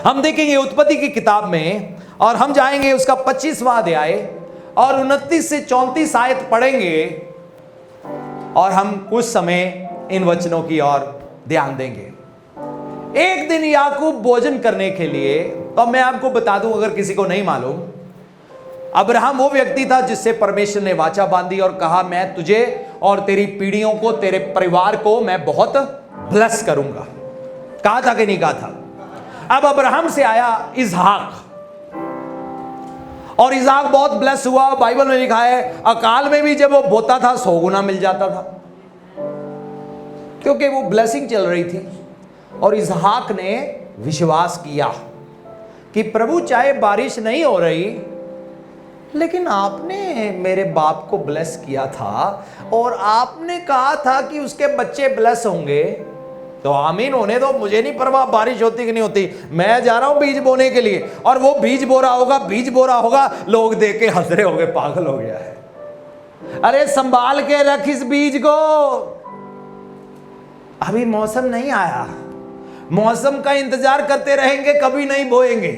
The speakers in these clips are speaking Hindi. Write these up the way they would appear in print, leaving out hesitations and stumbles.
हम देखेंगे उत्पत्ति की किताब में, और हम जाएंगे उसका 25वां अध्याय और 29 से 34 आयत पढ़ेंगे, और हम कुछ समय इन वचनों की ओर ध्यान देंगे। एक दिन याकूब भोजन करने के लिए, तो मैं आपको बता दूं अगर किसी को नहीं मालूम, अब्राहम वो व्यक्ति था जिससे परमेश्वर ने वाचा बांधी और कहा मैं तुझे और तेरी पीढ़ियों को, तेरे परिवार को मैं बहुत ब्लेस करूंगा। कहा था कि नहीं कहा था? अब अब्राहम से आया इसहाक, और इसहाक बहुत ब्लेस हुआ। बाइबल में लिखा है अकाल में भी जब वो बोता था 100 गुना मिल जाता था, क्योंकि वो ब्लेसिंग चल रही थी। और इसहाक ने विश्वास किया कि प्रभु चाहे बारिश नहीं हो रही, लेकिन आपने मेरे बाप को ब्लेस किया था और आपने कहा था कि उसके बच्चे ब्लेस होंगे, तो आमीन होने दो, मुझे नहीं परवाह बारिश होती कि नहीं होती। मैं जा रहा हूं बीज बोने के लिए, और वो बीज बो रहा होगा, लोग देख के हंस रहे होंगे, पागल हो गया है। अरे संभाल के रख इस बीज को, अभी मौसम नहीं आया, मौसम का इंतजार करते रहेंगे कभी नहीं बोएंगे।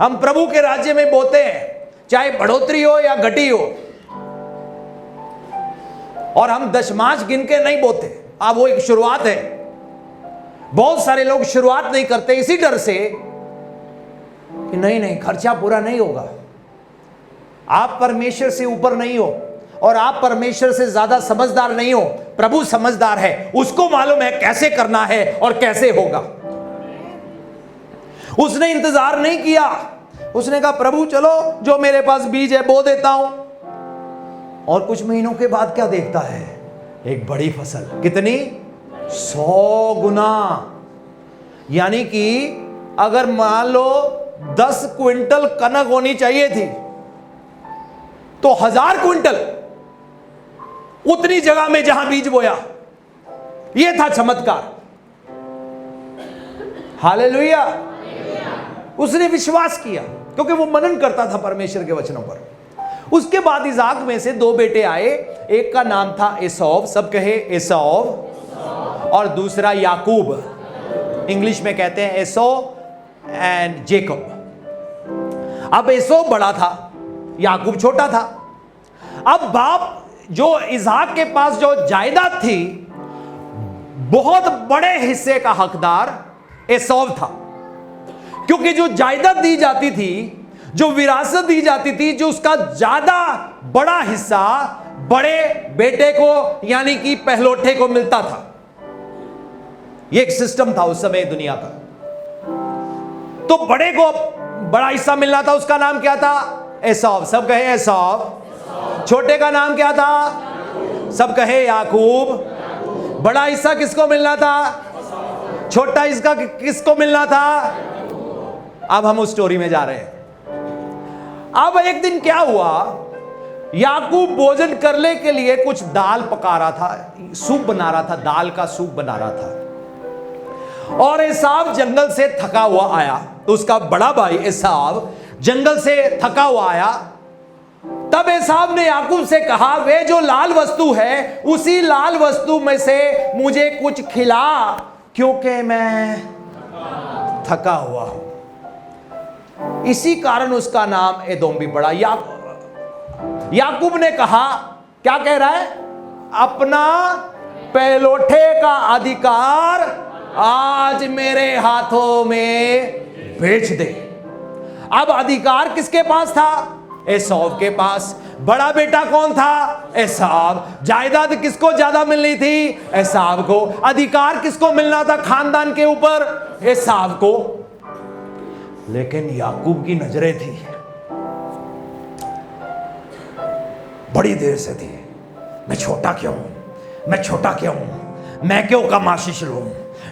हम प्रभु के राज्य में बोते हैं, चाहे बढ़ोतरी हो या घटी हो, और हम दशमांश गिन के नहीं बोते। अब वो एक शुरुआत है। बहुत सारे लोग शुरुआत नहीं करते इसी डर से कि नहीं खर्चा पूरा नहीं होगा। आप परमेश्वर से ऊपर नहीं हो, और आप परमेश्वर से ज्यादा समझदार नहीं हो। प्रभु समझदार है, उसको मालूम है कैसे करना है और कैसे होगा। उसने इंतजार नहीं किया, उसने कहा प्रभु चलो जो मेरे पास बीज है बो देता हूं। और कुछ महीनों के बाद क्या देखता है? एक बड़ी फसल। कितनी? 100 गुना। यानी कि अगर मान लो 10 क्विंटल कनक होनी चाहिए थी, तो 1000 क्विंटल उतनी जगह में जहां बीज बोया। यह था चमत्कार। हालेलुया। उसने विश्वास किया क्योंकि वो मनन करता था परमेश्वर के वचनों पर। उसके बाद इसहाक में से 2 बेटे आए। एक का नाम था एसौ, सब कहे एसौ, और दूसरा याकूब। इंग्लिश में कहते हैं एसौ एंड जेकब। अब एसौ बड़ा था, याकूब छोटा था। अब बाप जो इसहाक के पास जो जायदाद थी, बहुत बड़े हिस्से का हकदार एसौ था, क्योंकि जो जायदाद दी जाती थी, जो विरासत दी जाती थी, जो उसका ज्यादा बड़ा हिस्सा बड़े बेटे को यानी कि पहलोठे को मिलता था। यह एक सिस्टम था उस समय दुनिया का। तो बड़े को बड़ा हिस्सा मिलना था। उसका नाम क्या था? एसौ। सब कहे एसौ। छोटे का नाम क्या था? सब कहे याकूब। बड़ा हिस्सा किसको मिलना था? छोटा हिस्सा किसको मिलना था? अब हम उस स्टोरी में जा रहे हैं। अब एक दिन क्या हुआ, याकूब भोजन करने के लिए कुछ दाल पका रहा था, सूप बना रहा था, दाल का सूप बना रहा था। और एसाव जंगल से थका हुआ आया। तो उसका बड़ा भाई एसाव जंगल से थका हुआ आया। तब एसाव ने याकूब से कहा, वे जो लाल वस्तु है उसी लाल वस्तु में से मुझे कुछ खिला, क्योंकि मैं थका हुआ हूं। इसी कारण उसका नाम एदोम भी पड़ा। याकूब ने कहा, क्या कह रहा है? अपना पहलोठे का अधिकार आज मेरे हाथों में भेज दे। अब अधिकार किसके पास था? एसौ के पास। बड़ा बेटा कौन था? एसाव। जायदाद किसको ज्यादा मिलनी थी? एसाव को। अधिकार किसको मिलना था खानदान के ऊपर? एसाव को। लेकिन याकूब की नजरें थी, बड़ी देर से थी, मैं छोटा क्यों हूं, मैं छोटा क्यों हूं, मैं क्यों कम आशीष लूं,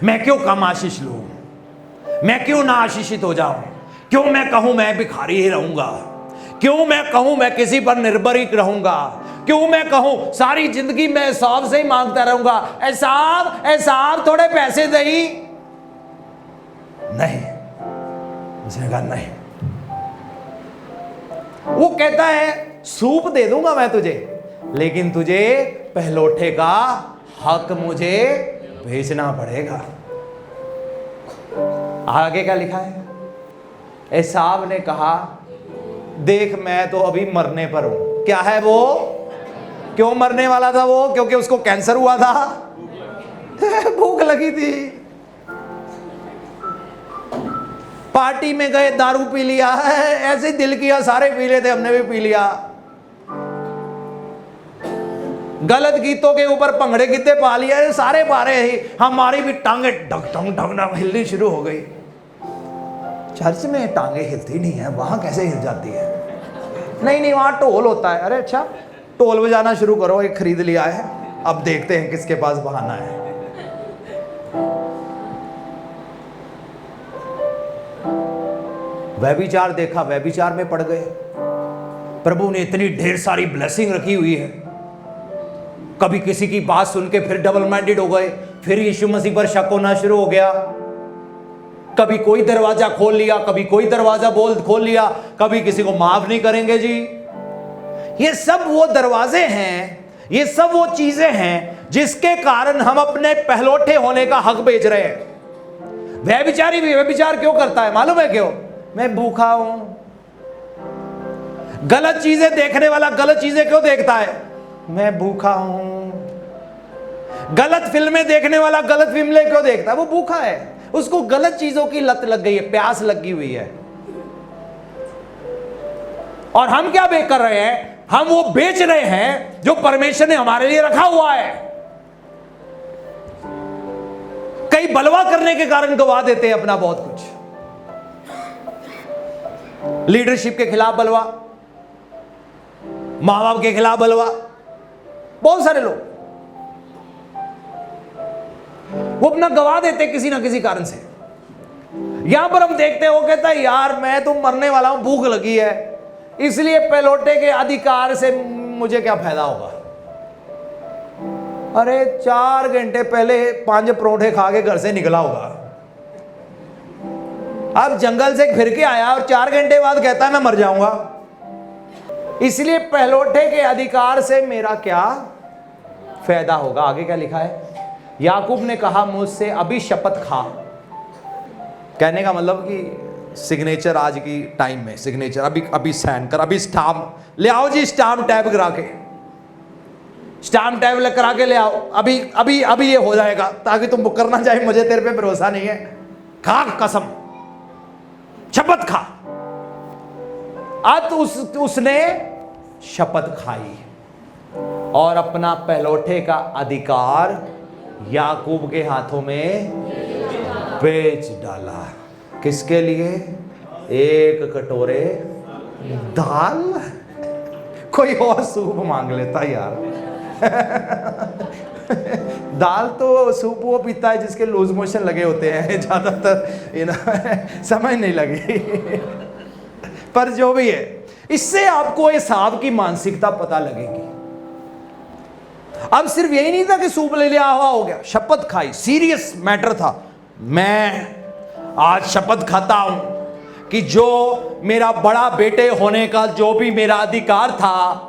मैं क्यों कम आशीष लूं, मैं क्यों ना आशीषित हो जाऊं, क्यों मैं कहूं मैं भिखारी ही रहूंगा, क्यों मैं कहूं मैं किसी पर निर्भर ही रहूंगा, क्यों मैं कहूं सारी जिंदगी मैं एसाव से ही मांगता रहूंगा, एसाव एसाव थोड़े पैसे दे। नहीं, उसने कहा नहीं। वो कहता है सूप दे दूंगा मैं तुझे, लेकिन तुझे पहलोठे का हक मुझे भेजना पड़ेगा। आगे क्या लिखा है? एसाव ने कहा, देख मैं तो अभी मरने पर हूं। क्या है वो? क्यों मरने वाला था वो? क्योंकि उसको कैंसर हुआ था, भूख लगी थी। पार्टी में गए, दारू पी लिया है, ऐसे दिल किया, सारे पी लेते, हमने भी पी लिया। गलत गीतों के ऊपर भंगड़े गीते पा लिया, सारे पा रहे ही, हमारी भी टांगे ढक ढक ढक ढक हिलनी शुरू हो गई। चर्च में टांगे हिलती नहीं है, वहां कैसे हिल जाती है? नहीं, वहां ढोल होता है। अरे अच्छा, ढोल बजाना शुरू करो, एक खरीद लिया है, अब देखते हैं किसके पास बहाना है। व्यभिचार देखा, व्यभिचार में पड़ गए। प्रभु ने इतनी ढेर सारी ब्लेसिंग रखी हुई है, कभी किसी की बात सुन के फिर डबल माइंडेड हो गए, फिर यीशु मसीह पर शक होना शुरू हो गया। कभी कोई दरवाजा खोल लिया, कभी कोई दरवाजा खोल लिया, कभी किसी को माफ नहीं करेंगे जी। ये सब वो दरवाजे हैं, ये सब वो चीजें हैं जिसके कारण हम अपने पहलौठे होने का हक बेच रहे हैं। व्यभिचारी भी व्यभिचार क्यों करता है मालूम है क्यों? मैं भूखा हूं। गलत चीजें देखने वाला गलत चीजें क्यों देखता है? मैं भूखा हूं। गलत फिल्में देखने वाला गलत फिल्में क्यों देखता है? वो भूखा है, उसको गलत चीजों की लत लग गई है, प्यास लगी हुई है। और हम क्या बेच कर रहे हैं? हम वो बेच रहे हैं जो परमेश्वर ने हमारे लिए रखा हुआ है। कई बलवा करने के कारण गवा देते हैं अपना बहुत कुछ। लीडरशिप के खिलाफ बलवा, मां बाप के खिलाफ बलवा, बहुत सारे लोग वो अपना गवा देते किसी ना किसी कारण से। यहां पर हम देखते हैं, वो कहता है यार मैं तो मरने वाला हूं, भूख लगी है, इसलिए पहलौठे के अधिकार से मुझे क्या फायदा होगा। अरे 4 घंटे पहले 5 परोठे खा के घर से निकला होगा, अब जंगल से फिर के आया और 4 घंटे बाद कहता है मैं मर जाऊंगा, इसलिए पहलौठे के अधिकार से मेरा क्या फायदा होगा। आगे क्या लिखा है? याकूब ने कहा, मुझसे अभी शपथ खा। कहने का मतलब कि सिग्नेचर आज की टाइम में, सिग्नेचर अभी साइन कर, अभी स्टाम्प ले आओ जी, स्टाम्प टैब करा के, स्टाम्प टैब करा के ले आओ, अभी ये हो जाएगा, ताकि तुम करना चाहे, मुझे तेरे पे भरोसा नहीं है। खा कसम, शपथ खा। आज उसने शपथ खाई और अपना पहलौठे का अधिकार याकूब के हाथों में बेच डाला। किसके लिए? 1 कटोरे दाल। कोई और सूप मांग लेता यार। दाल तो सूप वो पीता है जिसके लूज मोशन लगे होते हैं ज्यादातर, समझ नहीं लगी। पर जो भी है, इससे आपको एसाव की मानसिकता पता लगेगी। अब सिर्फ यही नहीं था कि सूप ले लिया हुआ हो गया, शपथ खाई, सीरियस मैटर था। मैं आज शपथ खाता हूं कि जो मेरा बड़ा बेटे होने का जो भी मेरा अधिकार था,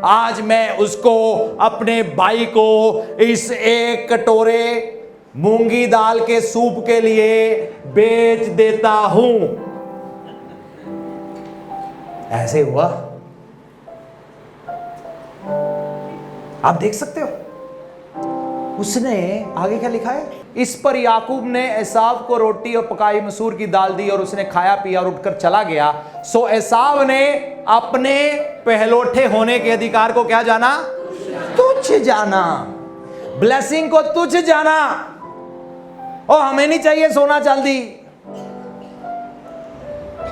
आज मैं उसको, अपने भाई को इस 1 कटोरे मूंगी दाल के सूप के लिए बेच देता हूं। ऐसे हुआ, आप देख सकते हो। उसने आगे क्या लिखा है? इस पर याकूब ने एसाव को रोटी और पकाई मसूर की दाल दी और उसने खाया पिया और उठकर चला गया। सो एसाव ने अपने पहलौठे होने के अधिकार को क्या जाना? तुच्छ जाना। ब्लेसिंग को तुच्छ जाना। और हमें नहीं चाहिए सोना चांदी।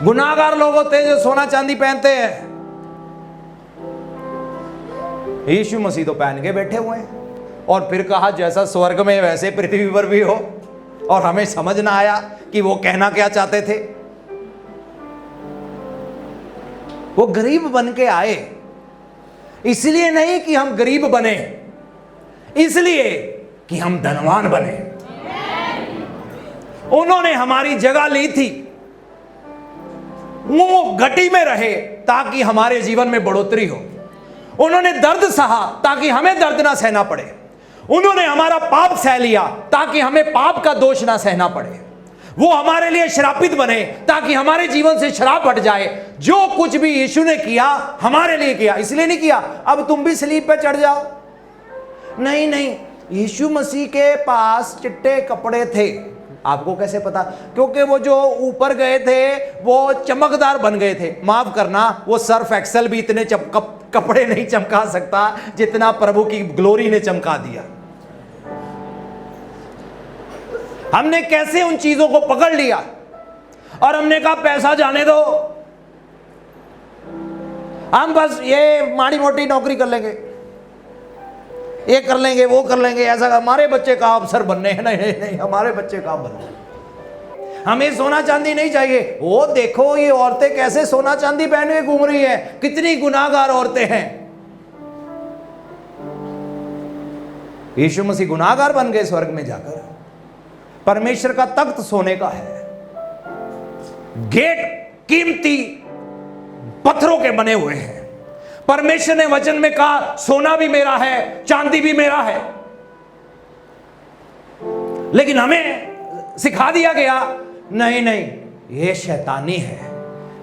गुनाहगार लोग होते हैं जो सोना चांदी पहनते हैं, यीशु मसीह तो पहन के बैठे हुए हैं। और फिर कहा जैसा स्वर्ग में वैसे पृथ्वी पर भी हो। और हमें समझ ना आया कि वो कहना क्या चाहते थे। वो गरीब बन के आए, इसलिए नहीं कि हम गरीब बने, इसलिए कि हम धनवान बने। उन्होंने हमारी जगह ली थी, वो घटी में रहे ताकि हमारे जीवन में बढ़ोतरी हो। उन्होंने दर्द सहा ताकि हमें दर्द ना सहना पड़े। उन्होंने हमारा पाप सह लिया ताकि हमें पाप का दोष ना सहना पड़े। वो हमारे लिए श्रापित बने, ताकि हमारे जीवन से श्राप हट जाए। जो कुछ भी यीशु ने किया हमारे लिए किया, इसलिए नहीं किया अब तुम भी स्लीप पे चढ़ जाओ। नहीं नहीं, यीशु मसीह के पास चिट्टे कपड़े थे। आपको कैसे पता? क्योंकि वो जो ऊपर गए थे वो चमकदार बन गए थे। माफ करना, वो सर्फ एक्सेल भी इतने कपड़े नहीं चमका सकता जितना प्रभु की ग्लोरी ने चमका दिया। हमने कैसे उन चीजों को पकड़ लिया और हमने कहा पैसा जाने दो, हम बस ये माड़ी मोटी नौकरी कर लेंगे, ये कर लेंगे, वो कर लेंगे, ऐसा हमारे बच्चे का अफसर बनने हैं। नहीं नहीं नहीं, हमारे बच्चे का बनने, हमें सोना चांदी नहीं चाहिए। वो देखो ये औरतें कैसे सोना चांदी पहने हुए घूम रही है, कितनी गुनाहगार औरतें हैं। यीशु मसीह गुनाहगार बन गए स्वर्ग में जाकर। परमेश्वर का तख्त सोने का है, गेट कीमती पत्थरों के बने हुए हैं। परमेश्वर ने वचन में कहा सोना भी मेरा है, चांदी भी मेरा है। लेकिन हमें सिखा दिया गया नहीं नहीं, ये शैतानी है।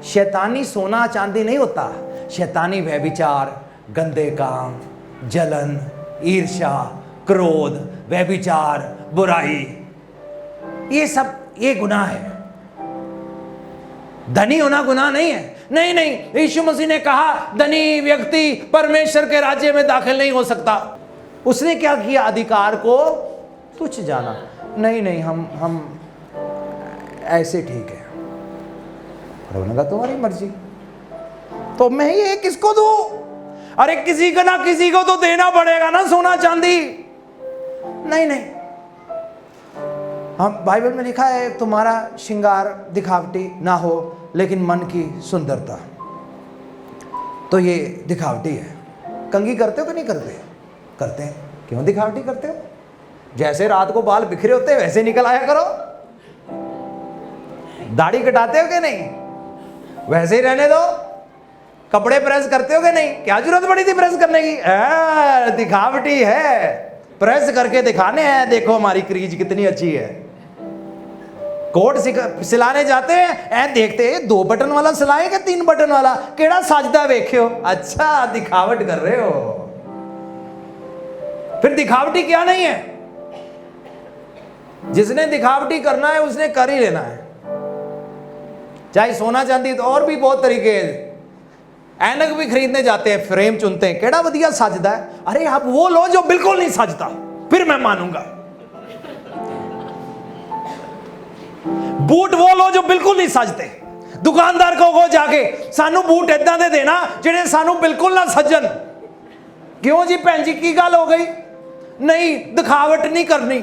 शैतानी सोना चांदी नहीं होता। शैतानी व्यभिचार, गंदे काम, जलन, ईर्ष्या, क्रोध, व्यभिचार, बुराई, ये सब ये गुनाह है। धनी होना गुनाह नहीं है। नहीं नहीं, यीशु मसीह ने कहा धनी व्यक्ति परमेश्वर के राज्य में दाखिल नहीं हो सकता। उसने क्या किया? अधिकार को तुच्छ जाना। नहीं नहीं, हम ऐसे ठीक है। प्रभु ने कहा तुम्हारी मर्जी, तो मैं ये किसको दूं? अरे किसी का ना किसी को तो देना पड़ेगा ना सोना चांदी। नहीं नहीं, हम बाइबल में लिखा है तुम्हारा श्रृंगार दिखावटी ना हो लेकिन मन की सुंदरता। तो ये दिखावटी है। कंघी करते हो कि नहीं करते? करते हैं। क्यों दिखावटी करते हो? जैसे रात को बाल बिखरे होते हैं वैसे निकल आया करो। दाढ़ी कटाते हो कि नहीं? वैसे ही रहने दो। कपड़े प्रेस करते हो कि नहीं? क्या जरूरत पड़ी थी प्रेस करने की? दिखावटी है, प्रेस करके दिखाने हैं। देखो हमारी क्रीज कितनी अच्छी है। कोट सिलाने जाते हैं, देखते 2 बटन वाला सिलाए कि 3 बटन वाला, केड़ा साजदा वेख्यो। अच्छा दिखावट कर रहे हो। फिर दिखावटी क्या नहीं है? जिसने दिखावटी करना है उसने कर ही लेना है। चाहे सोना चांदी, तो और भी बहुत तरीके हैं। ऐनक भी खरीदने जाते हैं, फ्रेम चुनते हैं, केड़ा बढ़िया साजदा है। अरे आप वो लो जो बिल्कुल नहीं साजता, फिर मैं मानूंगा। बूट वो लो जो बिल्कुल नहीं सजते। दुकानदार को जाके सानू बूट इदा दे देना जिहड़े सानू बिल्कुल ना सजन। क्यों जी भैन जी की गल हो गई? नहीं, दिखावट नहीं करनी,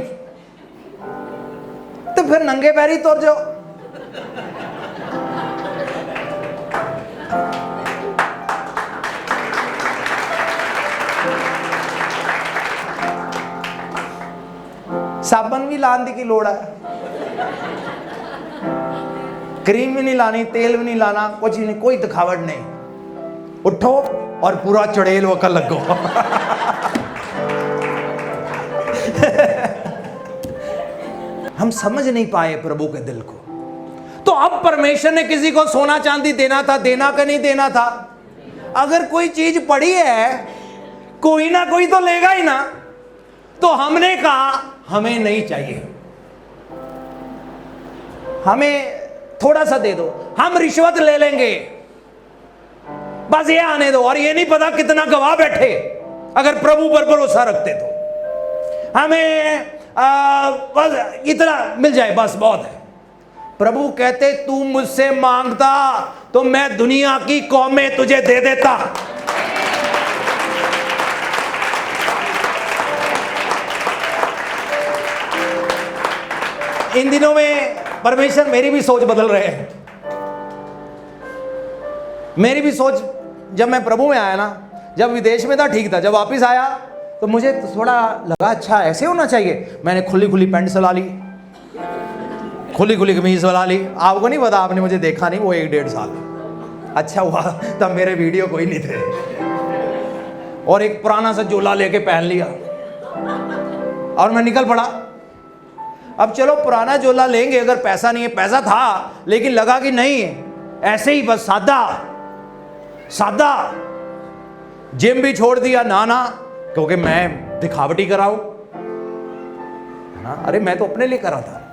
तो फिर नंगे पैरी तुर जाओ। साबन भी लाने की लोड़ है, क्रीम भी नहीं लानी, तेल भी नहीं लाना, कुछ नहीं, कोई दिखावट नहीं। उठो और पूरा चड़ेल वकल लगो। हम समझ नहीं पाए प्रभु के दिल को। तो अब परमेश्वर ने किसी को सोना चांदी देना था, देना का नहीं देना था। अगर कोई चीज पड़ी है कोई ना कोई तो लेगा ही ना। तो हमने कहा हमें नहीं चाहिए, हमें थोड़ा सा दे दो, हम रिश्वत ले लेंगे, बस ये आने दो। और ये नहीं पता कितना गवाह बैठे अगर प्रभु पर भरोसा रखते तो। हमें बस इतना मिल जाए बस बहुत है। प्रभु कहते तू मुझसे मांगता तो मैं दुनिया की कौमें तुझे दे देता। इन दिनों में परमेश्वर मेरी भी सोच बदल रहे हैं। मेरी भी सोच, जब मैं प्रभु में आया ना, जब विदेश में था ठीक था, जब वापस आया तो मुझे थोड़ा लगा अच्छा ऐसे होना चाहिए। मैंने खुली खुली पैंट सिला ली, खुली खुली कमीज सिला ली। आपको नहीं पता, आपने मुझे देखा नहीं वो 1-1.5 साल। अच्छा हुआ तब मेरे वीडियो कोई नहीं थे। और एक पुराना सा झोला लेके पहन लिया और मैं निकल पड़ा। अब चलो पुराना जोला लेंगे, अगर पैसा नहीं है, पैसा था लेकिन लगा कि नहीं ऐसे ही बस सादा सादा। जिम भी छोड़ दिया, ना क्योंकि मैं दिखावटी कराऊं ना। अरे मैं तो अपने लिए करा था।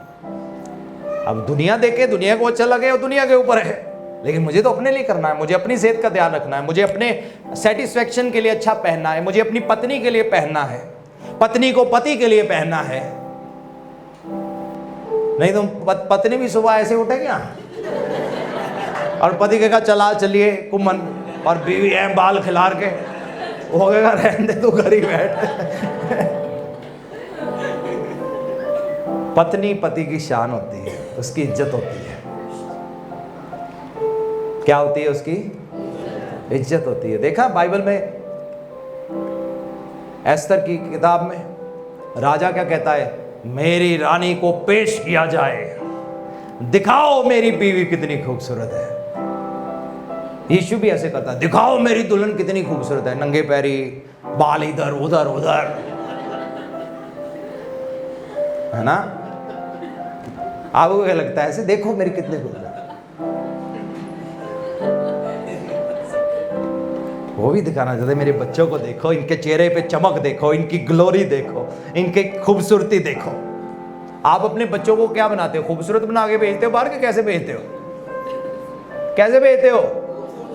अब दुनिया देखे, दुनिया को अच्छा लगे और दुनिया के ऊपर है, लेकिन मुझे तो अपने लिए करना है। मुझे अपनी सेहत का ध्यान रखना है, मुझे अपने सेटिस्फेक्शन के लिए अच्छा पहनना है, मुझे अपनी पत्नी के लिए पहनना है, पत्नी को पति के लिए पहनना है। नहीं तो पत्नी भी सुबह ऐसे उठे क्या और पति कहेगा चला चलिए कुमन, और बीवी है बाल खिलार के हो गएगा रहने दे तू घर ही बैठ। पत्नी पति की शान होती है, उसकी इज्जत होती है। क्या होती है? उसकी इज्जत होती है। देखा बाइबल में एस्तर की किताब में राजा क्या कहता है? मेरी रानी को पेश किया जाए, दिखाओ मेरी बीवी कितनी खूबसूरत है। यीशु भी ऐसे करता है, दिखाओ मेरी दुल्हन कितनी खूबसूरत है, नंगे पैरी, बाल इधर उधर उधर, है ना? आपको क्या लगता है? ऐसे देखो मेरी कितनी खूबसूरत। वो भी दिखाना चाहते, मेरे बच्चों को देखो, इनके चेहरे पे चमक देखो, इनकी ग्लोरी देखो, इनकी खूबसूरती देखो। आप अपने बच्चों को क्या बनाते हो? खूबसूरत बना के भेजते हो बाहर के? कैसे भेजते हो? कैसे भेजते हो?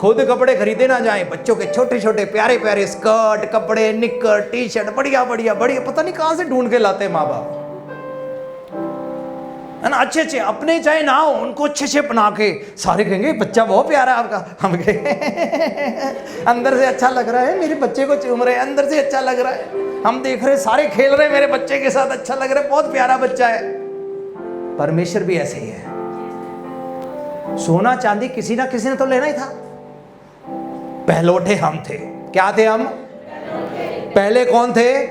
खुद कपड़े खरीदे ना जाएं, बच्चों के छोटे छोटे प्यारे प्यारे स्कर्ट, कपड़े, निक्कर, टी शर्ट, बढ़िया बढ़िया बढ़िया, पता नहीं कहां से ढूंढ के लाते हैं माँ बाप, है ना? अच्छे अच्छे, अपने चाहे ना हो, उनको अच्छे अच्छे बना के सारे कहेंगे बच्चा बहुत प्यारा है आपका। हम कहे अंदर से अच्छा लग रहा है, मेरे बच्चे को चूम रहे हैं, अंदर से अच्छा लग रहा है, हम देख रहे सारे खेल रहे मेरे बच्चे के साथ, अच्छा लग रहा है, बहुत प्यारा बच्चा है। परमेश्वर भी ऐसे ही है। सोना चांदी किसी ना किसी ने तो लेना ही था। पहलौठे हम थे। क्या थे हम? पहले कौन थे?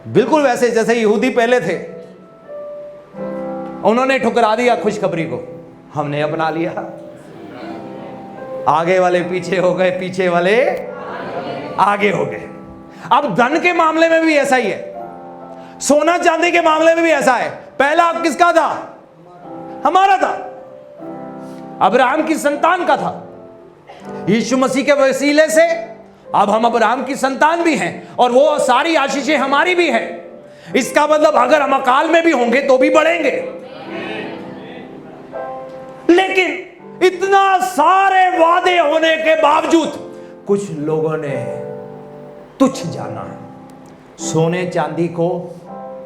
बिल्कुल वैसे जैसे यहूदी पहले थे। उन्होंने ठुकरा दिया खुशखबरी को, हमने अपना लिया। आगे वाले पीछे हो गए, पीछे वाले आगे हो गए। अब धन के मामले में भी ऐसा ही है, सोना चांदी के मामले में भी ऐसा है। पहला हक किसका था? हमारा था, अब्राहम की संतान का था। यीशु मसीह के वसीले से अब हम अब्राहम की संतान भी हैं, और वो सारी आशीषें हमारी भी हैं। इसका मतलब अगर हम अकाल में भी होंगे तो भी बढ़ेंगे। लेकिन इतना सारे वादे होने के बावजूद कुछ लोगों ने तुच्छ जाना, सोने चांदी को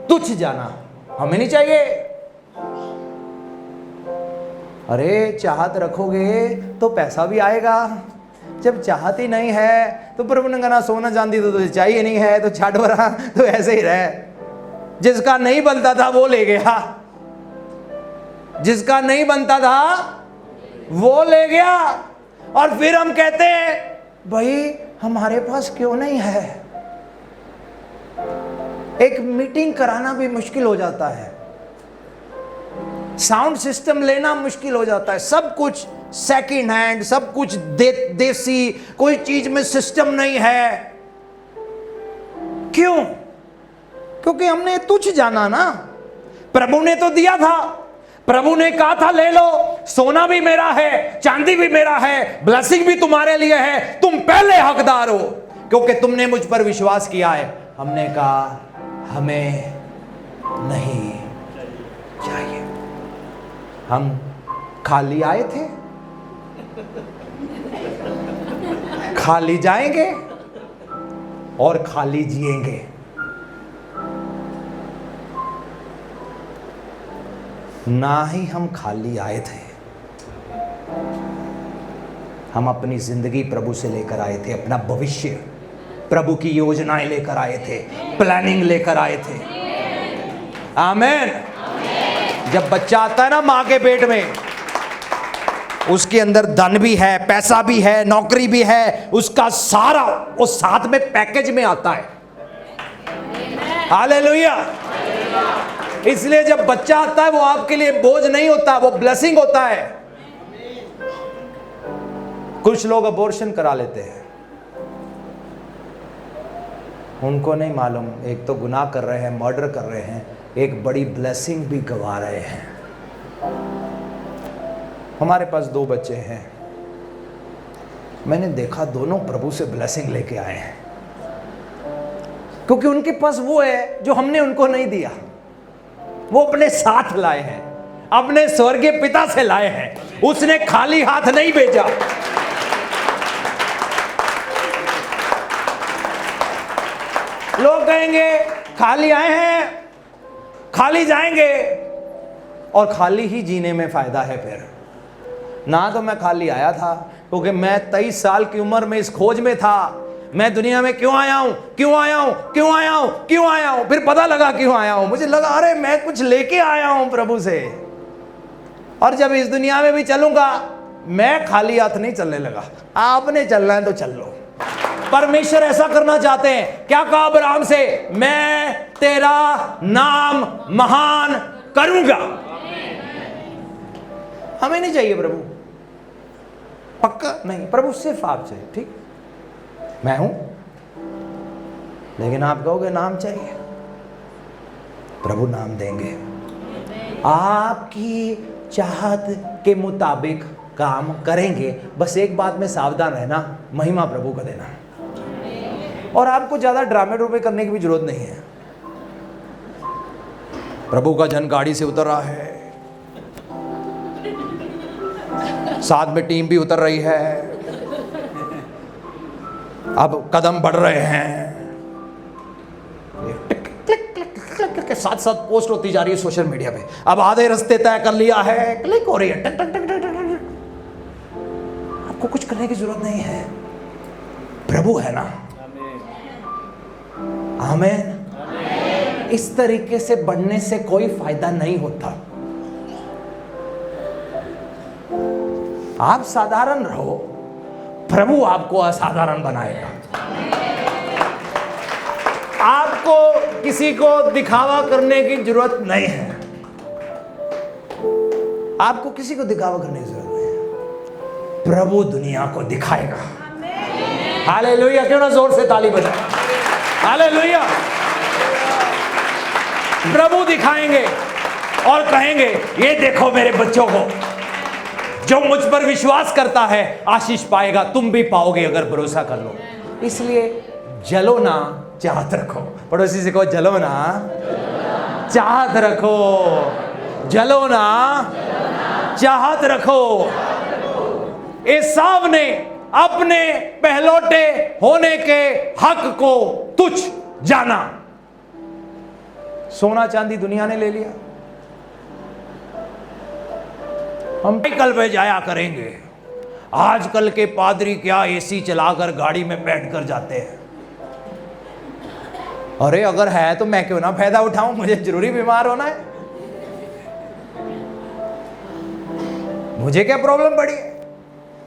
तुच्छ जाना। हमें नहीं चाहिए। अरे चाहत रखोगे तो पैसा भी आएगा, जब चाहत ही नहीं है तो प्रभु ने कहना सोना चांदी तो तुझे चाहिए नहीं है तो छाट भरा, तो ऐसे ही रहे। जिसका नहीं बनता था वो ले गया, जिसका नहीं बनता था वो ले गया। और फिर हम कहते हैं भाई हमारे पास क्यों नहीं है। एक मीटिंग कराना भी मुश्किल हो जाता है, साउंड सिस्टम लेना मुश्किल हो जाता है, सब कुछ सेकंड हैंड, सब कुछ देसी, कोई चीज में सिस्टम नहीं है। क्यों? क्योंकि हमने तुच्छ जाना ना। प्रभु ने तो दिया था, प्रभु ने कहा था ले लो, सोना भी मेरा है, चांदी भी मेरा है, ब्लेसिंग भी तुम्हारे लिए है, तुम पहले हकदार हो क्योंकि तुमने मुझ पर विश्वास किया है। हमने कहा हमें नहीं चाहिए। हम खाली आए थे, खाली जाएंगे और खाली जिएंगे। ना ही हम खाली आए थे, हम अपनी जिंदगी प्रभु से लेकर आए थे, अपना भविष्य प्रभु की योजनाएं लेकर आए थे, प्लानिंग लेकर आए थे। आमीन। जब बच्चा आता है ना मां के पेट में, उसके अंदर धन भी है, पैसा भी है, नौकरी भी है, उसका सारा वो साथ में पैकेज में आता है। हालेलुया। इसलिए जब बच्चा आता है वो आपके लिए बोझ नहीं होता, वो ब्लेसिंग होता है। कुछ लोग अबॉर्शन करा लेते हैं, उनको नहीं मालूम, एक तो गुनाह कर रहे हैं, मर्डर कर रहे हैं, एक बड़ी ब्लेसिंग भी गवा रहे हैं। हमारे पास 2 बच्चे हैं, मैंने देखा दोनों प्रभु से ब्लेसिंग लेके आए हैं, क्योंकि उनके पास वो है जो हमने उनको नहीं दिया। वो अपने साथ लाए हैं, अपने स्वर्गीय पिता से लाए हैं। उसने खाली हाथ नहीं भेजा। लोग कहेंगे खाली आए हैं, खाली जाएंगे, और खाली ही जीने में फायदा है। फिर ना तो मैं खाली आया था, क्योंकि मैं 23 साल की उम्र में इस खोज में था, मैं दुनिया में क्यों आया हूं, क्यों आया हूं, क्यों आया हूं, क्यों आया हूं। फिर पता लगा क्यों आया हूं। मुझे लगा अरे मैं कुछ लेके आया हूं प्रभु से, और जब इस दुनिया में भी चलूंगा मैं खाली हाथ नहीं चलने लगा। आपने चलना है तो चल लो। परमेश्वर ऐसा करना चाहते हैं। क्या कहा अब्राहम से? मैं तेरा नाम महान करूंगा। हमें नहीं चाहिए प्रभु, पक्का नहीं, प्रभु सिर्फ आप चाहिए। ठीक, मैं हूं, लेकिन आप कहोगे नाम चाहिए, प्रभु नाम देंगे। आपकी चाहत के मुताबिक काम करेंगे। बस एक बात में सावधान रहना, महिमा प्रभु का देना। और आपको ज्यादा ड्रामे ड्रूमे करने की भी जरूरत नहीं है। प्रभु का जन गाड़ी से उतर रहा है, साथ में टीम भी उतर रही है, अब कदम बढ़ रहे हैं, के साथ साथ पोस्ट होती जा रही है सोशल मीडिया पे। अब आधे रास्ते तय कर लिया है, क्लिक हो रही है, टक टक टक टक टक। आपको कुछ करने की जरूरत नहीं है, प्रभु है ना। आमीन। इस तरीके से बढ़ने से कोई फायदा नहीं होता। आप साधारण रहो, प्रभु आपको असाधारण बनाएगा। आपको किसी को दिखावा करने की जरूरत नहीं है। आपको किसी को दिखावा करने की जरूरत नहीं है। प्रभु दुनिया को दिखाएगा। हालेलुया। क्यों ना जोर से ताली बजाएं। हालेलुया। प्रभु दिखाएंगे और कहेंगे ये देखो मेरे बच्चों को, जो मुझ पर विश्वास करता है आशीष पाएगा। तुम भी पाओगे अगर भरोसा कर लो। इसलिए जलो ना, चाहत रखो। पड़ोसी से कहो जलो ना, चाहत रखो। जलो ना, चाहत रखो। एसाव ने अपने पहलौठे होने के हक को तुच्छ जाना। सोना चांदी दुनिया ने ले लिया, हम साइकिल पे जाया करेंगे। आजकल के पादरी क्या एसी चलाकर गाड़ी में बैठकर जाते हैं। अरे अगर है तो मैं क्यों ना फायदा उठाऊं, मुझे जरूरी बीमार होना है? मुझे क्या प्रॉब्लम पड़ी है?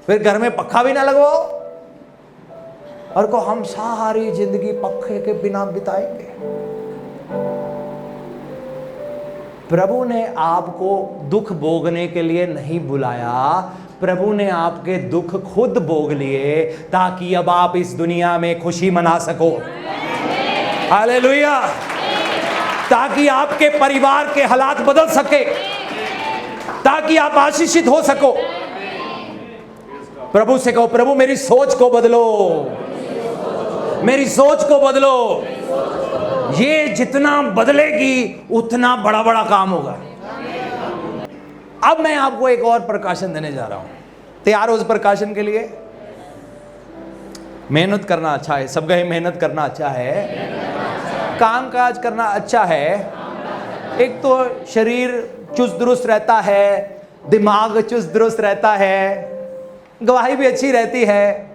फिर घर में पक्खा भी ना लगवाओ और को हम सारी जिंदगी पक्खे के बिना बिताएंगे। प्रभु ने आपको दुख भोगने के लिए नहीं बुलाया, प्रभु ने आपके दुख खुद भोग लिए ताकि अब आप इस दुनिया में खुशी मना सको। हालेलुया। ताकि आपके परिवार के हालात बदल सके, ताकि आप आशीषित हो सको। प्रभु से कहो प्रभु मेरी सोच को बदलो, मेरी सोच को बदलो। ये जितना बदलेगी उतना बड़ा बड़ा काम होगा। अब मैं आपको एक और प्रकाशन देने जा रहा हूं। तैयार हो उस प्रकाशन के लिए? मेहनत करना अच्छा है, सब कहे मेहनत करना अच्छा है, काम काज करना अच्छा है। एक तो शरीर चुस्त दुरुस्त रहता है, दिमाग चुस्त दुरुस्त रहता है, गवाही भी अच्छी रहती है,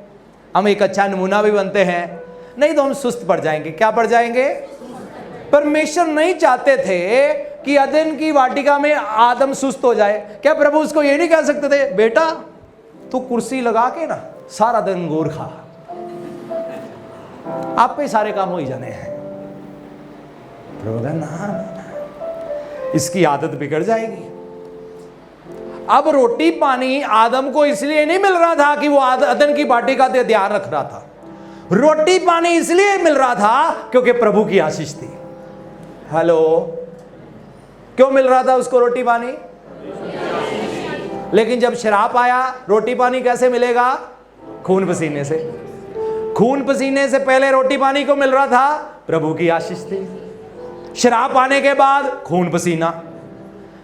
हम एक अच्छा नमूना भी बनते हैं। नहीं तो हम सुस्त पड़ जाएंगे। क्या पड़ जाएंगे? परमेश्वर नहीं चाहते थे कि अदन की वाटिका में आदम सुस्त हो जाए। क्या प्रभु उसको ये नहीं कह सकते थे बेटा तू कुर्सी लगा के ना सारा दिन अंगूर खा, आप पे सारे काम हो ही जाने हैं? प्रभु ना, इसकी आदत बिगड़ जाएगी। अब रोटी पानी आदम को इसलिए नहीं मिल रहा था कि वो अदन की वाटिका का ध्यान रख रहा था। रोटी पानी इसलिए मिल रहा था क्योंकि प्रभु की आशीष थी। हेलो, क्यों मिल रहा था उसको रोटी पानी? लेकिन जब श्राप आया, रोटी पानी कैसे मिलेगा? खून पसीने से। खून पसीने से पहले रोटी पानी को मिल रहा था, प्रभु की आशीष थी। श्राप आने के बाद खून पसीना,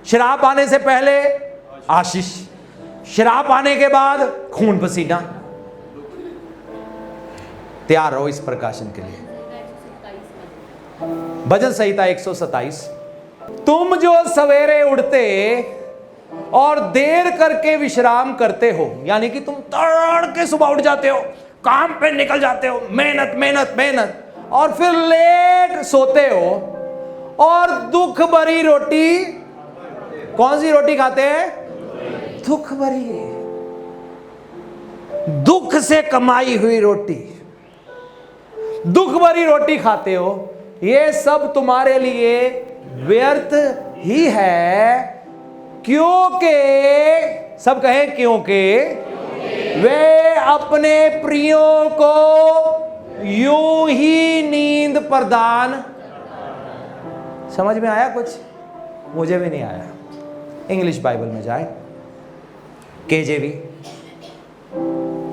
श्राप आने से पहले आशीष, श्राप आने के बाद खून पसीना। तैयार रहो इस प्रकाशन के लिए। भजन संहिता 127। तुम जो सवेरे उठते और देर करके विश्राम करते हो, यानी कि तुम तड़के सुबह उठ जाते हो, काम पे निकल जाते हो, मेहनत मेहनत मेहनत, और फिर लेट सोते हो और दुख भरी रोटी, कौन सी रोटी खाते हैं? दुख भरी, दुख से कमाई हुई रोटी, दुख भरी रोटी खाते हो। ये सब तुम्हारे लिए व्यर्थ ही है, क्योंकि, सब कहें क्योंकि, वे अपने प्रियों को यूं ही नींद प्रदान। समझ में आया कुछ? मुझे भी नहीं आया। इंग्लिश बाइबल में जाए, केजेवी,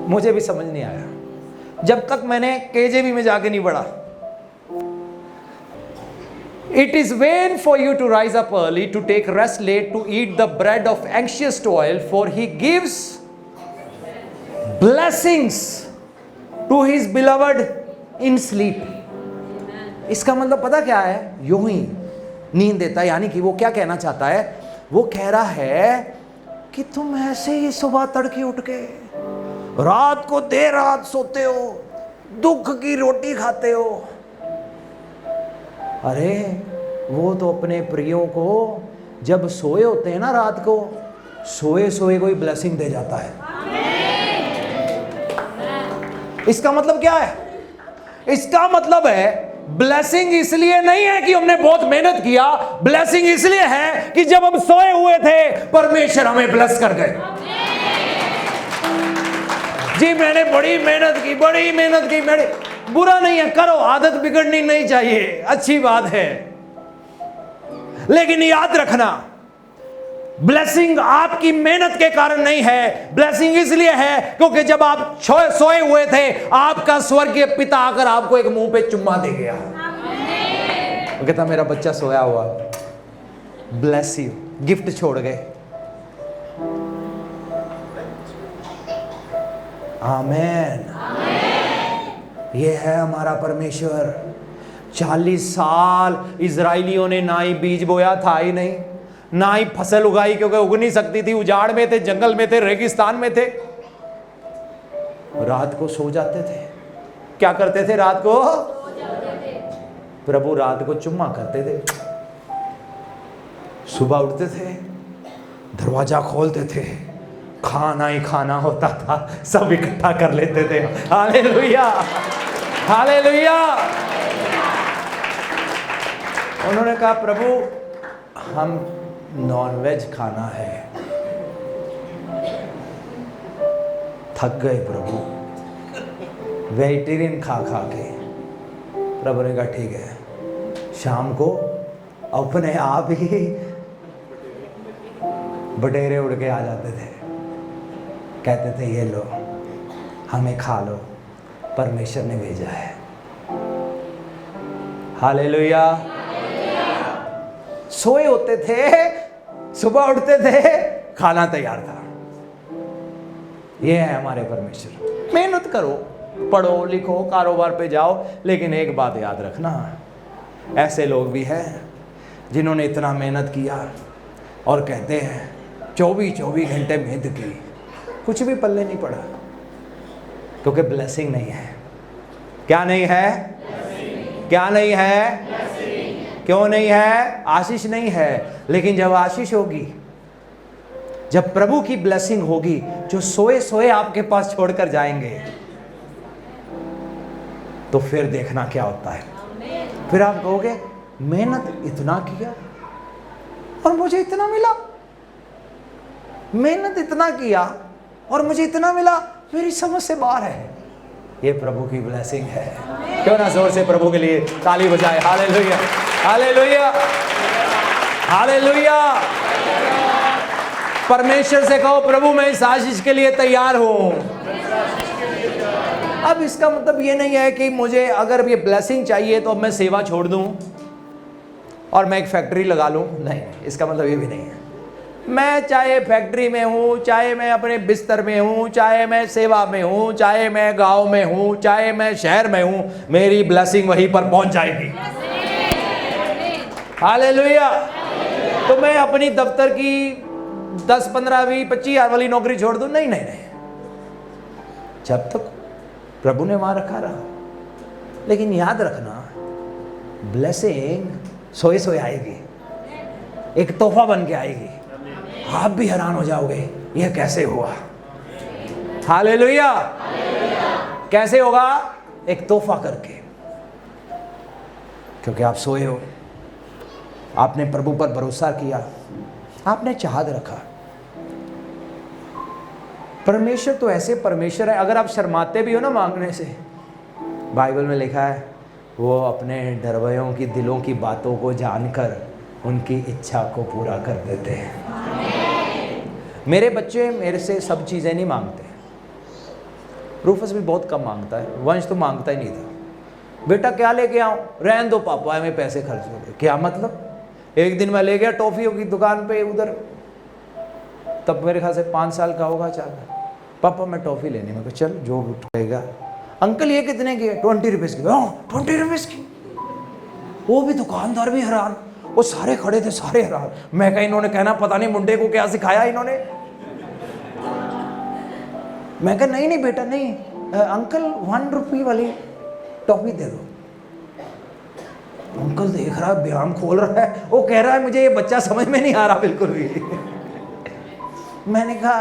मुझे भी समझ नहीं आया जब तक मैंने केजेवी में जाके नहीं पढ़ा। It is vain for you to rise up early, to take rest late, to eat the bread of anxious toil, for he gives blessings to his beloved in sleep. इसका मतलब पता क्या है? यूं ही नींद देता है। यानी कि वो क्या कहना चाहता है? वो कह रहा है कि तुम ऐसे ही सुबह तड़के उठ के रात को देर रात सोते हो, दुख की रोटी खाते हो। अरे वो तो अपने प्रियों को जब सोए होते हैं ना, रात को सोए सोए कोई ब्लेसिंग दे जाता है। इसका मतलब क्या है? इसका मतलब है ब्लेसिंग इसलिए नहीं है कि हमने बहुत मेहनत किया, ब्लेसिंग इसलिए है कि जब हम सोए हुए थे परमेश्वर हमें ब्लेस कर गए। जी मैंने बड़ी मेहनत की, बड़ी मेहनत की, मेरे बुरा नहीं है, करो, आदत बिगड़नी नहीं चाहिए, अच्छी बात है। लेकिन याद रखना, ब्लेसिंग आपकी मेहनत के कारण नहीं है, ब्लेसिंग इसलिए है क्योंकि जब आप सोए हुए थे, आपका स्वर्गीय पिता आकर आपको एक मुंह पे चुम्मा दे गया। वो कहता मेरा बच्चा सोया हुआ, ब्लेस यू, गिफ्ट छोड़ गए। आमेन। ये है हमारा परमेश्वर। 40 साल इजराइलियों ने ना ही बीज बोया था ही नहीं, ना ही फसल उगाई, क्योंकि उग नहीं सकती थी, उजाड़ में थे, जंगल में थे, रेगिस्तान में थे। रात को सो जाते थे। क्या करते थे? रात को सो जाते थे। प्रभु रात को चुम्मा करते थे, सुबह उठते थे, दरवाजा खोलते थे, खाना ही खाना होता था, सब इकट्ठा कर लेते थे। Hallelujah, hallelujah. उन्होंने कहा प्रभु हम नॉनवेज खाना है, थक गए प्रभु वेजिटेरियन खा खा के। प्रभु ने कहा ठीक है। शाम को अपने आप ही बटेरे उड़ के आ जाते थे, कहते थे ये लो, हमें खा लो, परमेश्वर ने भेजा है। हालेलुया। सोए होते थे, सुबह उठते थे, खाना तैयार था। ये है हमारे परमेश्वर। मेहनत करो, पढ़ो लिखो, कारोबार पे जाओ, लेकिन एक बात याद रखना, ऐसे लोग भी हैं जिन्होंने इतना मेहनत किया और कहते हैं 24 घंटे मेहनत की, कुछ भी पल्ले नहीं पड़ा, क्योंकि ब्लेसिंग नहीं है। क्या नहीं है? क्या नहीं है? क्यों नहीं है? आशीष नहीं है। लेकिन जब आशीष होगी, जब प्रभु की ब्लेसिंग होगी, जो सोए सोए आपके पास छोड़कर जाएंगे, तो फिर देखना क्या होता है। फिर आप कहोगे मेहनत इतना किया और मुझे इतना मिला, मेहनत इतना किया और मुझे इतना मिला, मेरी समझ से बाहर है। ये प्रभु की ब्लेसिंग है। क्यों ना जोर से प्रभु के लिए ताली बजाए। Hallelujah, hallelujah. हालेलुया। परमेश्वर से कहो, प्रभु मैं इस आशीष के लिए तैयार हूं। अब इसका मतलब ये नहीं है कि मुझे अगर ये ब्लेसिंग चाहिए तो अब मैं सेवा छोड़ दूं और मैं एक फैक्ट्री लगा लूं। नहीं, इसका मतलब ये भी नहीं है। मैं चाहे फैक्ट्री में हूं, चाहे मैं अपने बिस्तर में हूं, चाहे मैं सेवा में हूं, चाहे मैं गांव में हूं, चाहे मैं शहर में हूं, मेरी ब्लेसिंग वहीं पर पहुंच जाएगी। हालेलुया। तो मैं अपनी दफ्तर की 10, 15, 20, 25 हज़ार वाली नौकरी छोड़ दूं? नहीं नहीं नहीं, जब तक प्रभु ने वहां रखा रहा। लेकिन याद रखना, ब्लेसिंग सोए सोए आएगी, एक तोहफा बन के आएगी। आप भी हैरान हो जाओगे, यह कैसे हुआ। हालेलुया। कैसे होगा? एक तोहफा करके, क्योंकि आप सोए हो, आपने प्रभु पर भरोसा किया, आपने चाहत रखा। परमेश्वर तो ऐसे परमेश्वर है, अगर आप शर्माते भी हो ना मांगने से, बाइबल में लिखा है वो अपने डरवयों की दिलों की बातों को जानकर उनकी इच्छा को पूरा कर देते हैं। मेरे बच्चे मेरे से सब चीज़ें नहीं मांगते। रूफस भी बहुत कम मांगता है, वंश तो मांगता ही नहीं था। बेटा क्या लेके आऊँ? रहने दो पापा, हमें पैसे खर्च हो गए। क्या मतलब? एक दिन मैं ले गया टॉफियों की दुकान पे उधर, तब मेरे ख्याल से 5 साल का होगा। चल पापा मैं टॉफी लेनी, मैं चल जो उठेगा। अंकल ये कितने की है? 20 रुपीज़ की। 20 रुपीज़ की? वो भी दुकानदार भी हैरान, वो सारे खड़े थे, सारे हैरान। मैं कहा इन्होंने कहना पता नहीं मुंडे को क्या सिखाया इन्होंने। मैं कहा नहीं नहीं बेटा नहीं, अंकल 1 रुपये वाली टॉफी दे दो। अंकल देख रहा है, बयान खोल रहा है, वो कह रहा है मुझे ये बच्चा समझ में नहीं आ रहा बिल्कुल भी। मैंने कहा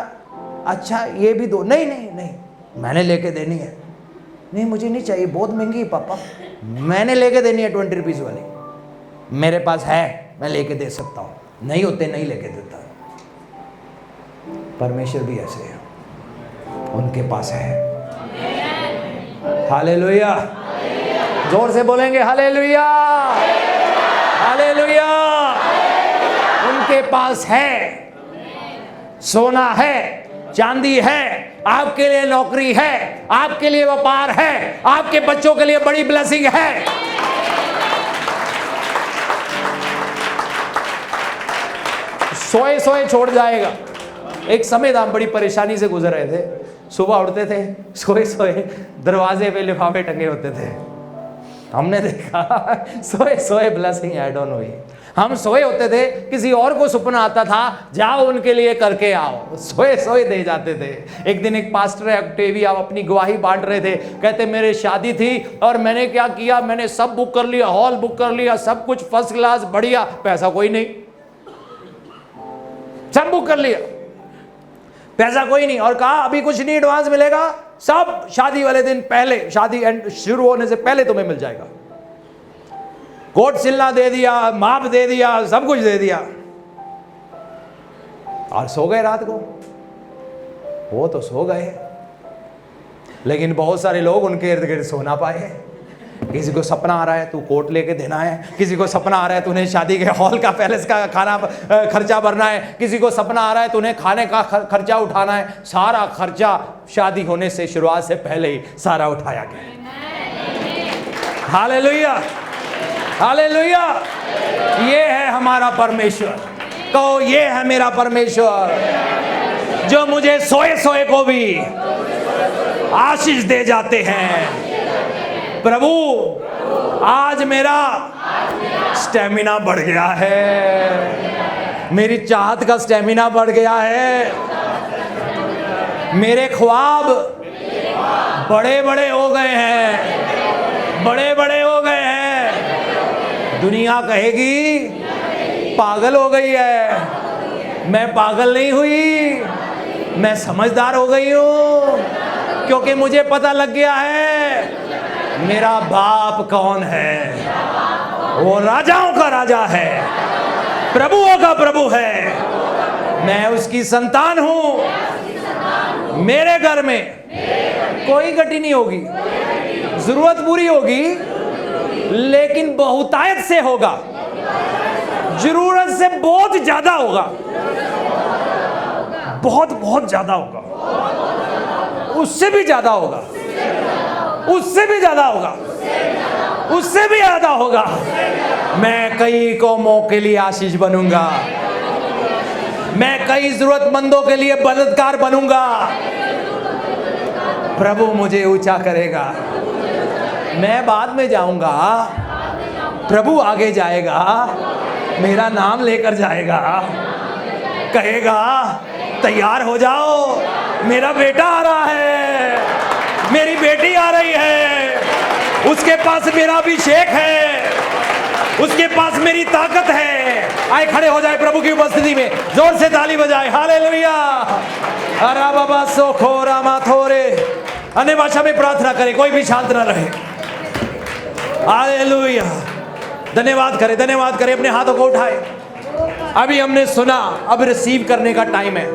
अच्छा ये भी दो। नहीं नहीं नहीं, मैंने लेके देनी है। नहीं मुझे नहीं चाहिए, बहुत महंगी है पापा, मैंने लेके देनी है 20 रुपीज़ वाली। मेरे पास है, मैं लेके दे सकता हूँ, नहीं होते नहीं लेके देता। परमेश्वर भी ऐसे है, उनके पास है। हालेलुया। जोर से बोलेंगे हालेलुया, हालेलुया। उनके पास है, सोना है, चांदी है, आपके लिए नौकरी है, आपके लिए व्यापार है, आपके बच्चों के लिए बड़ी ब्लेसिंग है। सोए सोए छोड़ जाएगा। एक समय था हम बड़ी परेशानी से गुजर रहे थे। सुबह उठते थे, सोए सोए दरवाजे पे लिफाफे टंगे होते थे। हमने देखा सोए सोए ब्लेसिंग ऐड ऑन हुई। हम सोए होते थे, किसी और को सपना आता था जाओ उनके लिए करके आओ, सोए सोए दे जाते थे। एक दिन एक पास्टर ऑक्टेविया अपनी गवाही बांट रहे थे, कहते मेरे शादी थी और मैंने क्या किया, मैंने सब बुक कर लिया, हॉल बुक कर लिया, सब कुछ फर्स्ट क्लास बढ़िया, पैसा कोई नहीं, सब बुक कर लिया, पैसा कोई नहीं, और कहा अभी कुछ नहीं एडवांस मिलेगा, सब शादी वाले दिन पहले, शादी शुरू होने से पहले तुम्हें मिल जाएगा। कोट सिलना दे दिया, माप दे दिया, सब कुछ दे दिया, और सो गए रात को। वो तो सो गए, लेकिन बहुत सारे लोग उनके इर्द गिर्द सो ना पाए। किसी को सपना आ रहा है तू कोट लेके देना है, किसी को सपना आ रहा है तूने शादी के हॉल का पैलेस का खाना खर्चा भरना है, किसी को सपना आ रहा है तूने खाने का खर्चा उठाना है। सारा खर्चा शादी होने से शुरुआत से पहले ही सारा उठाया गया। Hallelujah, hallelujah. ये है हमारा परमेश्वर। कहो ये है मेरा परमेश्वर, जो मुझे सोए सोए को भी आशीष दे जाते हैं। प्रभु आज मेरा स्टेमिना बढ़ गया है, मेरी चाहत का स्टेमिना बढ़ गया है, मेरे ख्वाब बड़े बड़े हो गए हैं, बड़े बड़े हो गए हैं। दुनिया कहेगी पागल हो गई है, मैं पागल नहीं हुई, मैं समझदार हो गई हूँ, क्योंकि मुझे पता लग गया है मेरा बाप कौन है। वो राजाओं का राजा है, प्रभुओं का प्रभु है, मैं उसकी संतान हूं। मेरे घर में कोई गति नहीं होगी, जरूरत पूरी होगी, लेकिन बहुतायत से होगा। जरूरत से बहुत ज्यादा होगा, बहुत बहुत ज्यादा होगा, उससे भी ज्यादा होगा, उससे भी ज्यादा होगा, उससे भी ज्यादा होगा। मैं कई कौमों के लिए आशीष बनूंगा, मैं कई जरूरतमंदों के लिए मददगार बनूंगा। प्रभु मुझे ऊंचा करेगा, मैं बाद में जाऊंगा, प्रभु आगे जाएगा, मेरा नाम लेकर जाएगा, कहेगा तैयार हो जाओ, मेरा बेटा आ रहा है, मेरी बेटी आ रही है, उसके पास मेरा अभिषेक है, उसके पास मेरी ताकत है। आए खड़े हो जाए प्रभु की उपस्थिति में, जोर से ताली बजाए। हालेलुया। अरा बाबा सोखो रामा थोरे। अन्य भाषा में प्रार्थना करें, कोई भी शांत ना रहे। हालेलुया। धन्यवाद करें, धन्यवाद करें। अपने हाथों को उठाए। अभी हमने सुना, अब रिसीव करने का टाइम है,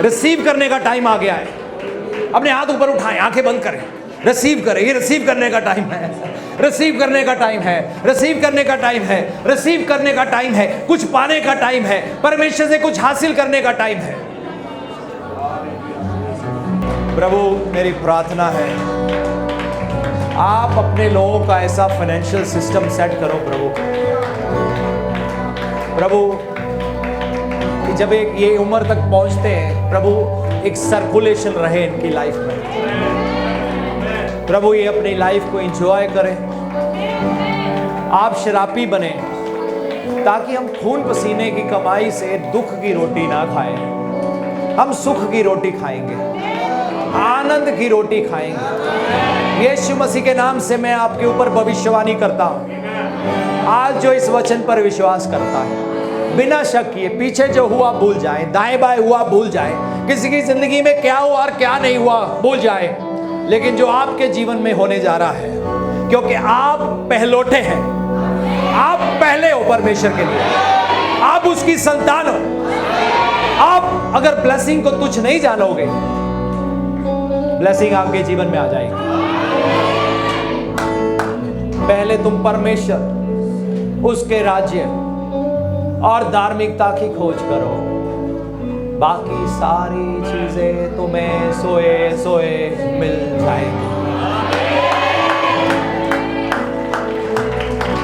रिसीव करने का टाइम आ गया है। अपने हाथ ऊपर उठाएं, आंखें बंद करें, रिसीव करें। ये रिसीव करने का टाइम है, रिसीव करने का टाइम है, रिसीव करने का टाइम है, रिसीव करने का टाइम है। कुछ पाने का टाइम है, परमेश्वर से कुछ हासिल करने का टाइम है। प्रभु मेरी प्रार्थना है, आप अपने लोगों का ऐसा फाइनेंशियल सिस्टम सेट करो प्रभु कि जब एक ये उम्र तक पहुंचते हैं प्रभु, एक सर्कुलेशन रहे इनकी लाइफ में। प्रभु ये अपनी लाइफ को एंजॉय करें, आप शराबी बने ताकि हम खून पसीने की कमाई से दुख की रोटी ना खाएं, हम सुख की रोटी खाएंगे, आनंद की रोटी खाएंगे। यीशु मसीह के नाम से मैं आपके ऊपर भविष्यवाणी करता हूं, आज जो इस वचन पर विश्वास करता है बिना शक किए, पीछे जो हुआ भूल जाए, दाएं बाएं हुआ भूल जाए, किसी की जिंदगी में क्या हुआ और क्या नहीं हुआ भूल जाए, लेकिन जो आपके जीवन में होने जा रहा है, क्योंकि आप पहलौठे हैं, आप पहले हो परमेश्वर के लिए, आप उसकी संतान हो। आप अगर ब्लेसिंग को तुच्छ नहीं जानोगे, ब्लेसिंग आपके जीवन में आ जाएगी। पहले तुम परमेश्वर, उसके राज्य और धार्मिकता की खोज करो, बाकी सारी चीजें तुम्हें सोए सोए मिल जाएंगी।